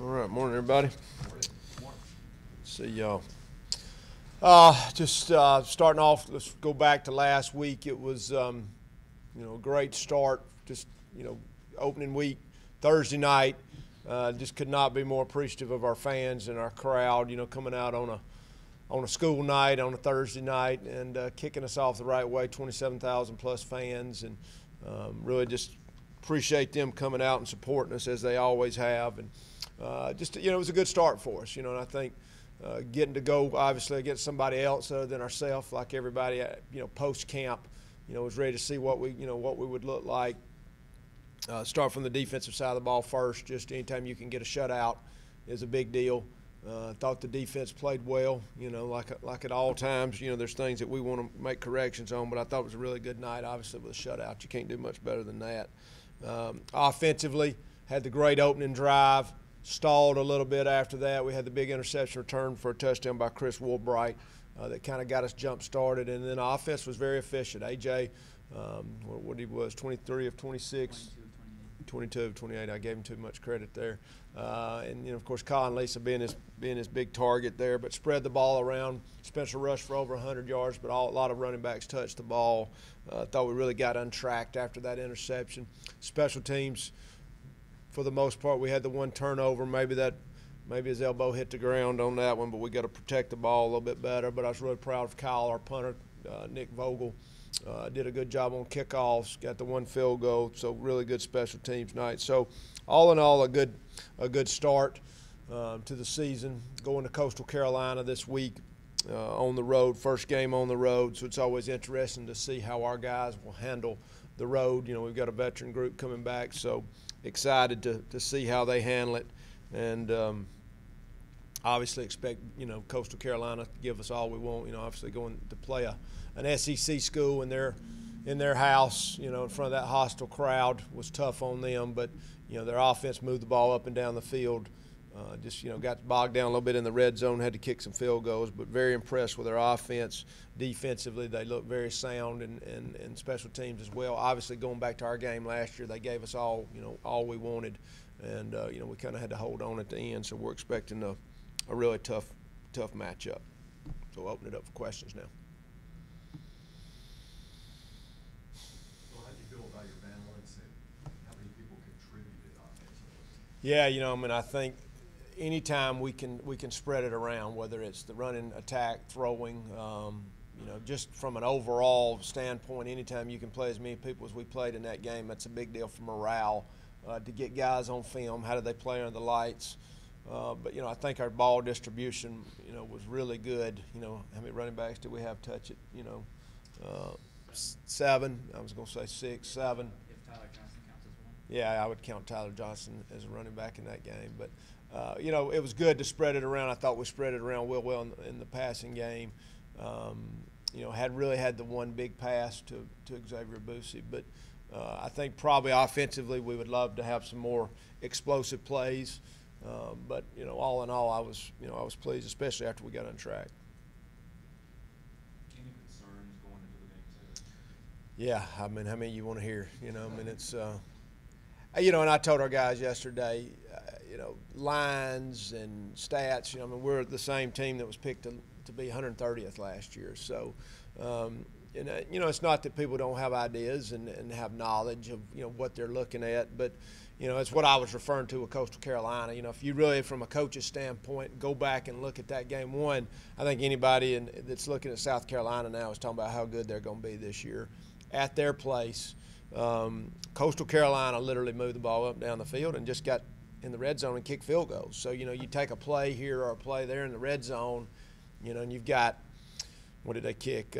All right, morning, everybody. See y'all. Starting off, let's go back to last week. It was, a great start. Opening week, Thursday night. Just could not be more appreciative of our fans and our crowd. Coming out on a school night, on a Thursday night, and kicking us off the right way. 27,000 plus fans, and really just appreciate them coming out and supporting us as they always have. And it was a good start for us. And I think getting to go obviously against somebody else other than ourselves, like everybody, post camp, was ready to see what we would look like. Start from the defensive side of the ball first. Just anytime you can get a shutout is a big deal. Thought the defense played well. Like at all times, there's things that we want to make corrections on, but I thought it was a really good night. Obviously, with a shutout, you can't do much better than that. Offensively, had the great opening drive. Stalled a little bit after that. We had the big interception return for a touchdown by Chris Woolbright that kind of got us jump started. And then offense was very efficient. AJ, what he was, 23 of 26. 22 of 28. I gave him too much credit there. And of course, Colin Lisa being his big target there, but spread the ball around. Spencer rushed for over 100 yards, but a lot of running backs touched the ball. Thought we really got untracked after that interception. Special teams, for the most part, we had the one turnover. Maybe his elbow hit the ground on that one, but we got to protect the ball a little bit better. But I was really proud of Kyle, our punter, Nick Vogel. Did a good job on kickoffs, got the one field goal, so really good special teams night. So all in all, a good start to the season. Going to Coastal Carolina this week on the road, first game on the road, so it's always interesting to see how our guys will handle the road. We've got a veteran group coming back, so excited to see how they handle it. And obviously expect, Coastal Carolina to give us all we want. Obviously going to play an SEC school in their house, in front of that hostile crowd was tough on them. But, their offense moved the ball up and down the field. Got bogged down a little bit in the red zone, had to kick some field goals, but very impressed with their offense. Defensively, they look very sound, and special teams as well. Obviously, going back to our game last year, they gave us all we wanted, and we kind of had to hold on at the end. So we're expecting a really tough matchup. So we'll open it up for questions now. So how do you feel about your balance and how many people contributed offensively? Yeah, I think anytime we can spread it around, whether it's the running attack, throwing, just from an overall standpoint, anytime you can play as many people as we played in that game, that's a big deal for morale. To get guys on film, how do they play under the lights? But I think our ball distribution, was really good. How many running backs did we have touch it? 7. I was going to say 6, 7. If Tyler Johnson counts as one. Yeah, I would count Tyler Johnson as a running back in that game. But it was good to spread it around. I thought we spread it around well in the passing game. Had the one big pass to Xavier Boosie, but I think probably offensively we would love to have some more explosive plays. But all in all, I was pleased, especially after we got on track. Any concerns going into the game today? Yeah, how many you want to hear? It's and I told our guys yesterday, lines and stats. We're the same team that was picked to be 130th last year. So, it's not that people don't have ideas and have knowledge of what they're looking at, but it's what I was referring to with Coastal Carolina. If you really, from a coach's standpoint, go back and look at that game one, I think anybody that's looking at South Carolina now is talking about how good they're going to be this year at their place. Coastal Carolina literally moved the ball up and down the field and just got in the red zone and kicked field goals. So, you take a play here or a play there in the red zone, and you've got, what did they kick?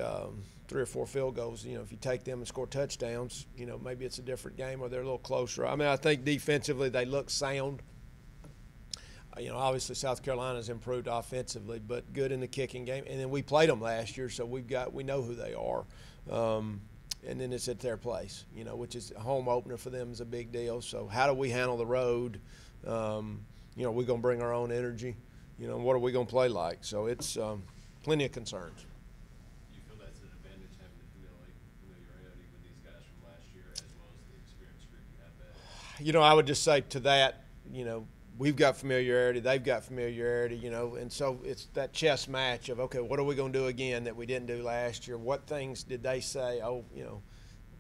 3 or 4 field goals. If you take them and score touchdowns, maybe it's a different game or they're a little closer. I think defensively they look sound. Obviously South Carolina's improved offensively, but good in the kicking game. And then we played them last year, so we know who they are. And then it's at their place, which is a home opener for them is a big deal. So how do we handle the road? We're going to bring our own energy. What are we going to play like? So it's plenty of concerns. Do you feel that's an advantage having the familiarity with these guys from last year as well as the experience group you have there? I would just say to that, we've got familiarity, they've got familiarity, you know, and so it's that chess match of, okay, what are we going to do again that we didn't do last year? What things did they say, oh, you know,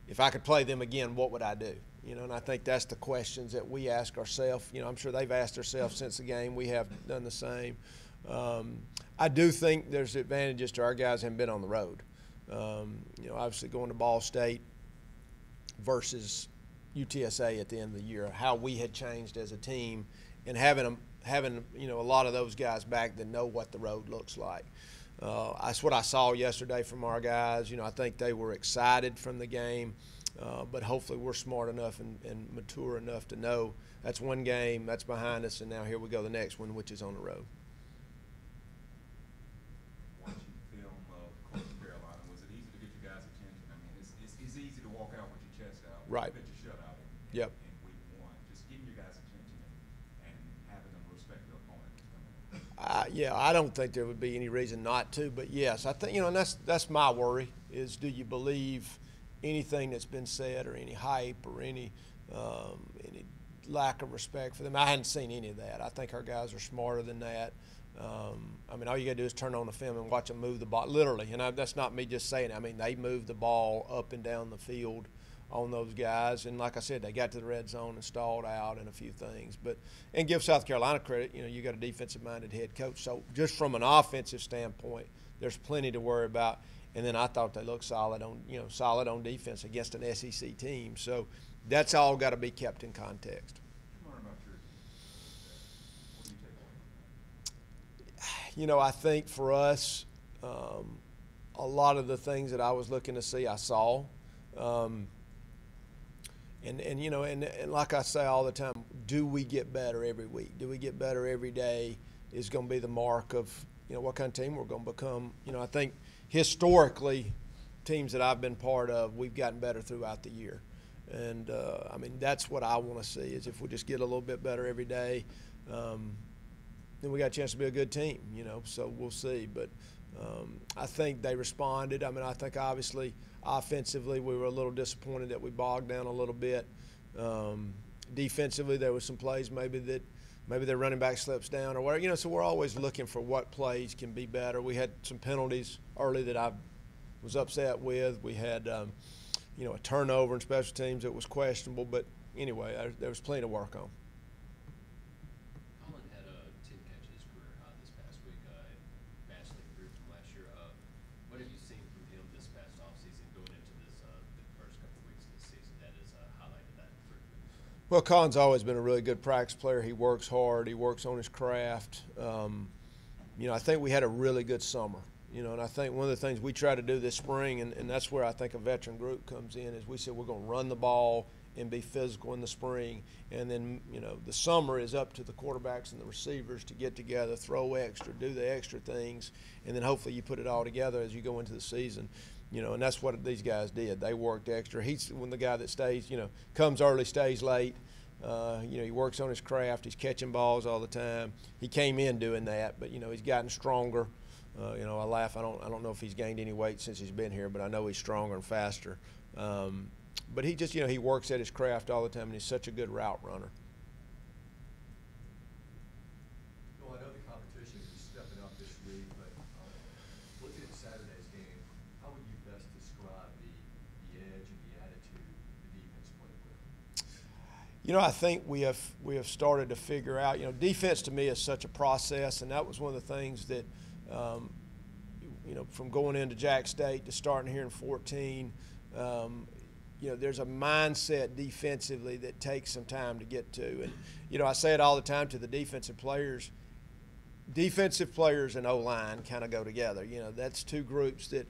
if I could play them again, what would I do? You know, and I think that's the questions that we ask ourselves. You know, I'm sure they've asked themselves since the game. We have done the same. I do think there's advantages to our guys having been on the road. You know, obviously going to Ball State versus UTSA at the end of the year, how we had changed as a team, and having you know, a lot of those guys back that know what the road looks like. That's what I saw yesterday from our guys. You know, I think they were excited from the game, but hopefully we're smart enough and mature enough to know that's one game, that's behind us, and now here we go the next one, which is on the road. Watching film of Coastal Carolina, was it easy to get you guys' attention? I mean, it's easy to walk out with your chest out. Right. That you shut out Yep. in week one. Just getting your guys' attention and having them respect the opponent. Yeah, I don't think there would be any reason not to, but yes, I think, you know, and that's my worry is, do you believe anything that's been said, or any hype, or any lack of respect for them? I hadn't seen any of that. I think our guys are smarter than that. I mean, all you got to do is turn on the film and watch them move the ball, literally. And that's not me just saying it. I mean, they moved the ball up and down the field on those guys. And like I said, they got to the red zone and stalled out and a few things. And give South Carolina credit, you know, you got a defensive-minded head coach. So just from an offensive standpoint, there's plenty to worry about. And then I thought they looked solid on defense against an SEC team. So that's all got to be kept in context. What do you take away from that? You know, I think for us, a lot of the things that I was looking to see, I saw. And you know, and like I say all the time, do we get better every week? Do we get better every day is going to be the mark of, you know, what kind of team we're going to become. You know, I think historically, teams that I've been part of, we've gotten better throughout the year. And, I mean, that's what I want to see, is if we just get a little bit better every day, then we got a chance to be a good team, you know, so we'll see. But I think they responded. I mean, I think obviously offensively we were a little disappointed that we bogged down a little bit. Defensively, there were some plays maybe their running back slips down or whatever, you know, so we're always looking for what plays can be better. We had some penalties early that I was upset with. We had, you know, a turnover in special teams that was questionable, but anyway, there was plenty to work on. Colin had 10 catches his career high this past week, vastly improved from last year. What have you seen from him this past offseason going into this the first couple of weeks of the season that has highlighted that improvement? Well, Colin's always been a really good practice player. He works hard. He works on his craft. You know, I think we had a really good summer. You know, and I think one of the things we try to do this spring, and that's where I think a veteran group comes in, is we said we're going to run the ball and be physical in the spring. And then, you know, the summer is up to the quarterbacks and the receivers to get together, throw extra, do the extra things, and then hopefully you put it all together as you go into the season. You know, and that's what these guys did. They worked extra. He's one of the guy that stays, you know, comes early, stays late. You know, he works on his craft. He's catching balls all the time. He came in doing that, but, you know, he's gotten stronger. You know, I laugh. I don't know if he's gained any weight since he's been here, but I know he's stronger and faster. But he just, you know, he works at his craft all the time, and he's such a good route runner. Well, I know the competition is stepping up this week, but looking at Saturday's game, how would you best describe the edge and the attitude the defense played with? You know, I think we have started to figure out, you know, defense to me is such a process, and that was one of the things that, you know, from going into Jack State to starting here in 14, you know, there's a mindset defensively that takes some time to get to. And, you know, I say it all the time to the defensive players. Defensive players and O-line kind of go together. You know, that's two groups that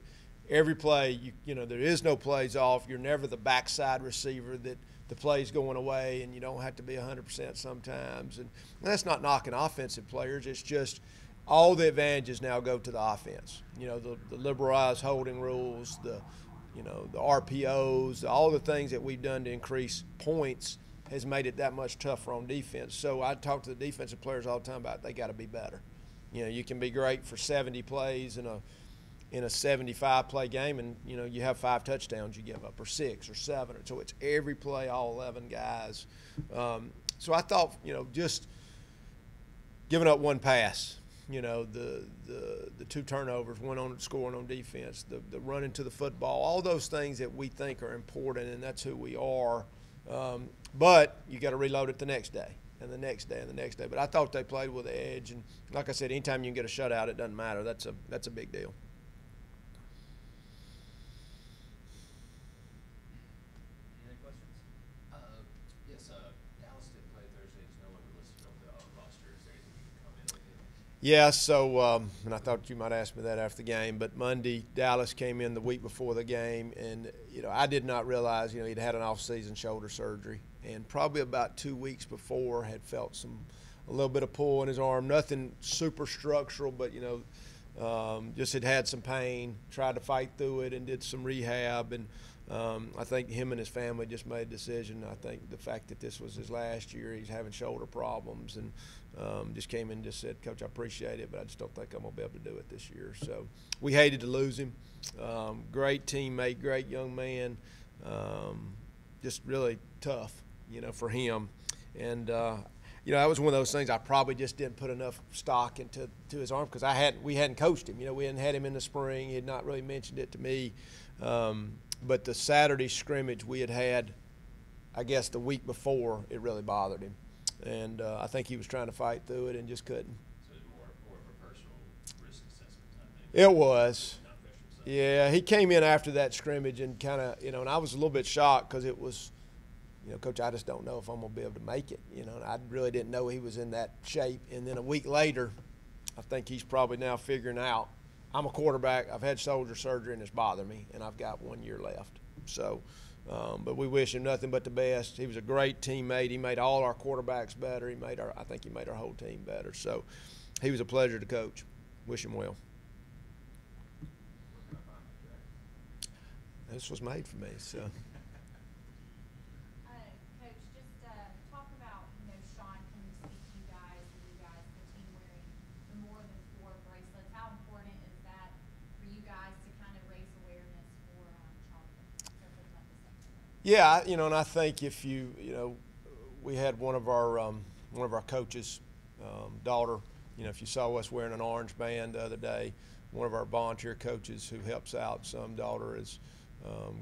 every play, you know, there is no plays off. You're never the backside receiver that the play's going away and you don't have to be 100% sometimes. And that's not knocking offensive players. It's just all the advantages now go to the offense. You know, the liberalized holding rules, you know, the RPOs, all the things that we've done to increase points has made it that much tougher on defense. So I talk to the defensive players all the time about they got to be better. You know, you can be great for 70 plays in a 75-play game, and, you know, you have 5 touchdowns you give up, or 6 or 7. So it's every play, all 11 guys. So I thought, you know, just giving up one pass. You know, the 2 turnovers, one on scoring on defense, the running to the football, all those things that we think are important, and that's who we are. But you got to reload it the next day and the next day and the next day. But I thought they played with the edge, and like I said, anytime you can get a shutout, it doesn't matter. That's a big deal. Any other questions? Yes, Dallas didn't play Thursday. There's no one listed on the roster. Is there anything you can comment on him? Yeah, so, and I thought you might ask me that after the game, but Monday, Dallas came in the week before the game, and, you know, I did not realize, you know, he'd had an off-season shoulder surgery, and probably about 2 weeks before had felt a little bit of pull in his arm, nothing super structural, but, you know, just had some pain, tried to fight through it and did some rehab, and I think him and his family just made a decision. I think the fact that this was his last year, he's having shoulder problems, and just came in and just said, Coach, I appreciate it, but I just don't think I'm going to be able to do it this year. So we hated to lose him. Great teammate, great young man, just really tough, you know, for him. And, you know, that was one of those things I probably just didn't put enough stock into his arm because we hadn't coached him. You know, we hadn't had him in the spring. He had not really mentioned it to me. But the Saturday scrimmage we had, I guess, the week before, it really bothered him. And I think he was trying to fight through it and just couldn't. So it's more of a personal risk assessment type thing. It was. Not professional stuff. Yeah, he came in after that scrimmage and kind of, you know, and I was a little bit shocked because it was, you know, Coach, I just don't know if I'm going to be able to make it. You know, and I really didn't know he was in that shape. And then a week later, I think he's probably now figuring out, I'm a quarterback, I've had shoulder surgery and it's bothered me, and I've got 1 year left. So, but we wish him nothing but the best. He was a great teammate. He made all our quarterbacks better. I think he made our whole team better. So he was a pleasure to coach. Wish him well. This was made for me, so. Coach, just talk about, you know, Sean coming to speak to you guys and you guys, the team wearing the more than 4 bracelets. How important is that for you guys to kind of raise awareness for childhood? Yeah, you know, and I think if you know, we had one of our coaches' daughter. You know, if you saw us wearing an orange band the other day, one of our volunteer coaches who helps out some daughter is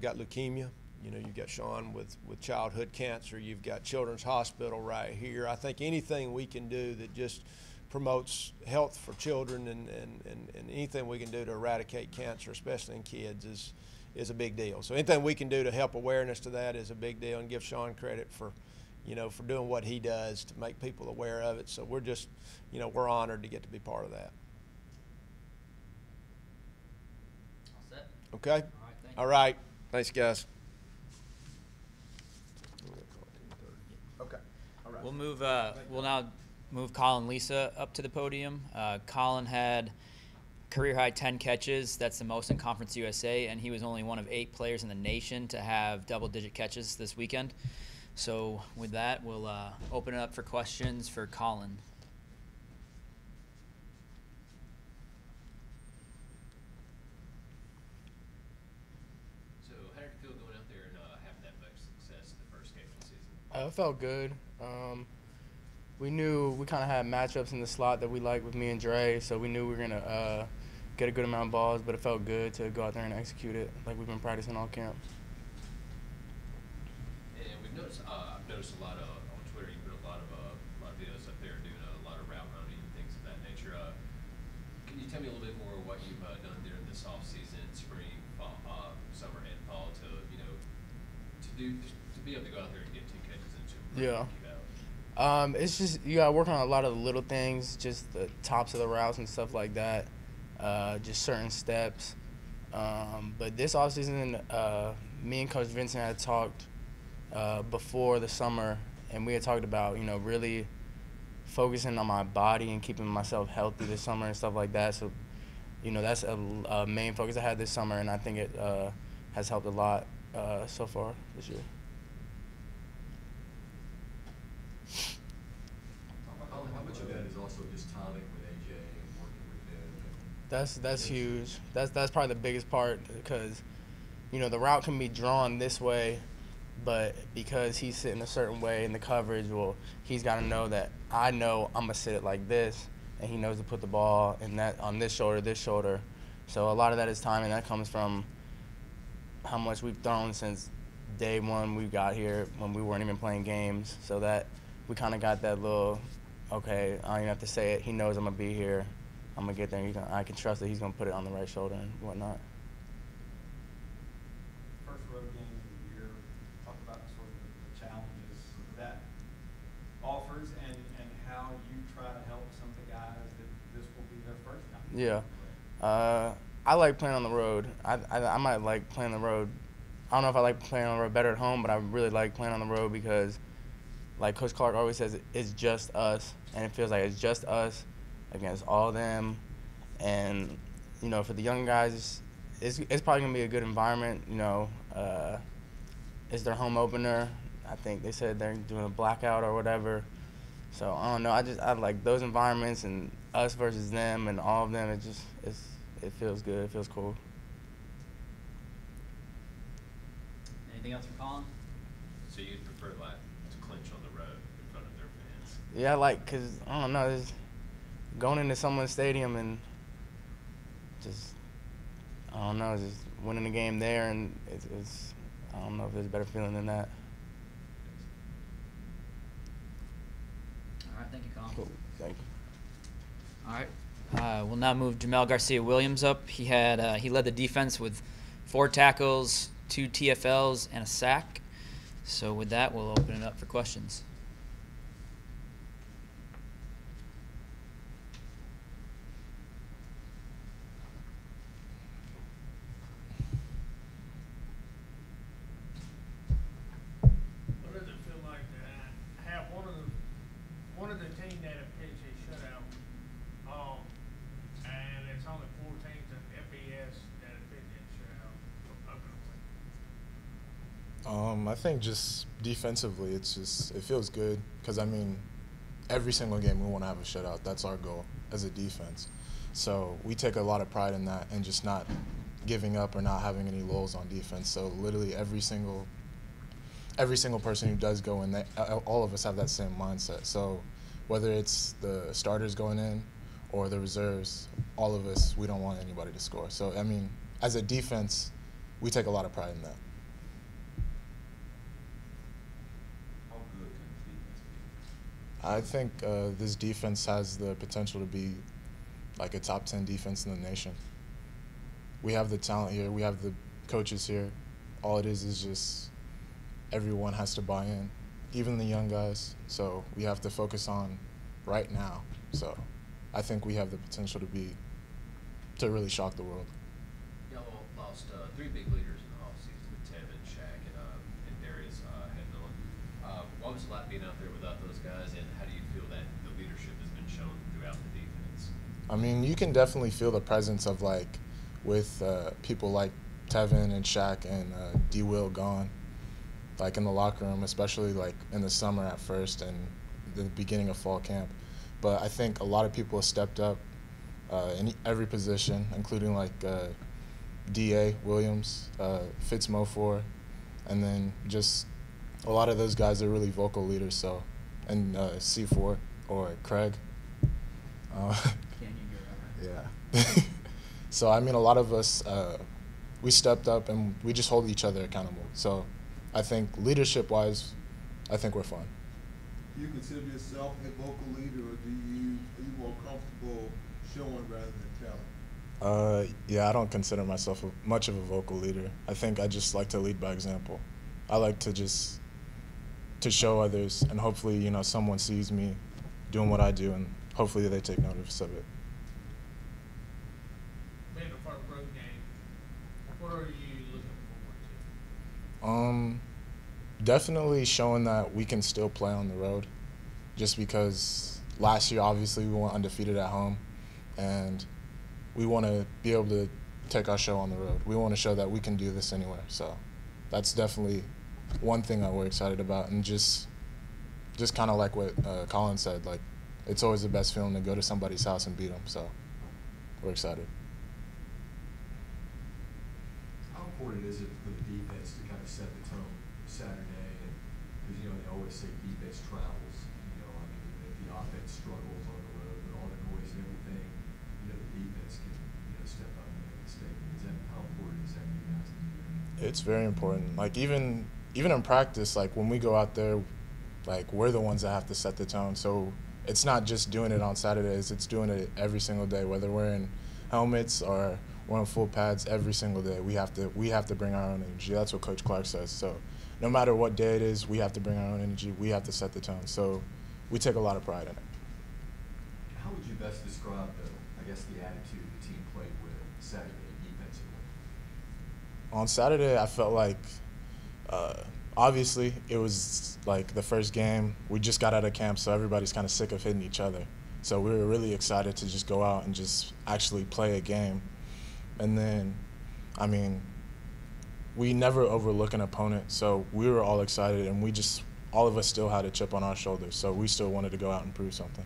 got leukemia. You know, you've got Sean with childhood cancer. You've got Children's Hospital right here. I think anything we can do that just promotes health for children and anything we can do to eradicate cancer, especially in kids, is a big deal. So anything we can do to help awareness to that is a big deal, and give Sean credit for, you know, for doing what he does to make people aware of it. So we're just, you know, we're honored to get to be part of that. All set? Okay? All right, thank you. All right. Thanks, guys. Okay. All right. We'll move. We'll now move Colin Lisa up to the podium. Colin had career high 10 catches. That's the most in Conference USA, and he was only one of 8 players in the nation to have double-digit catches this weekend. So with that, we'll open it up for questions for Colin. So how did it feel going out there and having that much success in the first game of the season? It felt good. We knew we kind of had matchups in the slot that we liked with me and Dre, so we knew we were going to get a good amount of balls, but it felt good to go out there and execute it like we've been practicing all camp. And we've noticed, I've noticed a lot of, on Twitter, you put a lot of videos up there doing a lot of route running and things of that nature. Can you tell me a little bit more what you've done during this off-season, spring, fall, summer, and fall to, you know, to be able to go out there and get 2 catches and to Yeah. keep out? It's just you got to work on a lot of the little things, just the tops of the routes and stuff like that, just certain steps. But this offseason, me and Coach Vincent had talked before the summer, and we had talked about, you know, really focusing on my body and keeping myself healthy this summer and stuff like that. So, you know, that's a main focus I had this summer, and I think it has helped a lot so far this year. How much of that is also just timing with AJ and working with him? That's huge. That's probably the biggest part because, you know, the route can be drawn this way, but because he's sitting a certain way in the coverage, well, he's got to know that I know I'm gonna sit it like this, and he knows to put the ball in that on this shoulder. So a lot of that is timing. That comes from how much we've thrown since day one we got here when we weren't even playing games. So that we kind of got that little, okay, I don't even have to say it. He knows I'm gonna be here. I'm gonna get there. I can trust that he's gonna put it on the right shoulder and whatnot. First road game of the year, talk about sort of the challenges that offers and how you try to help some of the guys that this will be their first time. Yeah. I like playing on the road. I might like playing on the road. I don't know if I like playing on the road better at home, but I really like playing on the road because, like Coach Clark always says, it's just us, and it feels like it's just us against all of them. And, you know, for the young guys, it's probably going to be a good environment. You know, it's their home opener. I think they said they're doing a blackout or whatever. So, I don't know. I like those environments and us versus them and all of them. It feels good. It feels cool. Anything else for Colin? So you'd prefer like to clinch on the road in front of their fans? Yeah, because, I don't know, going into someone's stadium and just, I don't know, just winning the game there, and it's I don't know if there's a better feeling than that. All right, thank you, Colin. Cool. Thank you. All right. We'll now move Jamel Garcia-Williams up. He led the defense with 4 tackles, 2 TFLs, and a sack. So with that, we'll open it up for questions. What does it feel like to have one of the team that have pitched a shutout, and it's only 4 teams in FBS that have pitched a shutout openly? I think just defensively, it feels good because, I mean, every single game we want to have a shutout. That's our goal as a defense. So we take a lot of pride in that and just not giving up or not having any lulls on defense. So literally every single person who does go in, all of us have that same mindset. So whether it's the starters going in or the reserves, all of us, we don't want anybody to score. So, I mean, as a defense, we take a lot of pride in that. How good can this defense be? I think this defense has the potential to be like a top 10 defense in the nation. We have the talent here. We have the coaches here. All it is just everyone has to buy in, even the young guys. So we have to focus on right now. So I think we have the potential to really shock the world. Y'all lost 3 big leaders in the offseason with Tevin, Shaq, and Darius Hedlund. What was it like being out there without those guys, and how do you feel that the leadership has been shown throughout the defense? I mean, you can definitely feel the presence of, with people like Tevin and Shaq and D-Will gone, in the locker room, especially, in the summer at first and the beginning of fall camp. But I think a lot of people have stepped up in every position, including, D.A. Williams, Fitz Mofor, and then just a lot of those guys are really vocal leaders, so, and C4 or Craig. Yeah. So, I mean, a lot of us, we stepped up and we just hold each other accountable. So I think leadership-wise, I think we're fine. Do you consider yourself a vocal leader, or are you more comfortable showing rather than telling? Yeah, I don't consider myself much of a vocal leader. I think I just like to lead by example. I like to show others, and hopefully, someone sees me doing what I do, and hopefully they take notice of it. Being a first road game, what are you looking forward to? Definitely showing that we can still play on the road, just because last year, obviously, we went undefeated at home, and we want to be able to take our show on the road. We want to show that we can do this anywhere. So that's definitely one thing that we're excited about, and just kind of like what Colin said, it's always the best feeling to go to somebody's house and beat them. So we're excited. How important is it for the defense to kind of set the tone Saturday always say defense travels. You know, I mean, if the offense struggles on the road with all the noise and everything, you know, the defense can, you know, step up and make a statement. Is that, how important is that for you guys to do that? It's very important. Like even in practice, like when we go out there, like we're the ones that have to set the tone. So it's not just doing it on Saturdays, it's doing it every single day, whether we're in helmets or we're on full pads. Every single day we have to bring our own energy. That's what Coach Clark says. So no matter what day it is, we have to bring our own energy. We have to set the tone. So we take a lot of pride in it. How would you best describe the attitude the team played with Saturday defensively? On Saturday, I felt like obviously it was like the first game. We just got out of camp, so everybody's kind of sick of hitting each other. So we were really excited to just go out and just actually play a game. And then, I mean, we never overlook an opponent, so we were all excited, and all of us still had a chip on our shoulders, so we still wanted to go out and prove something.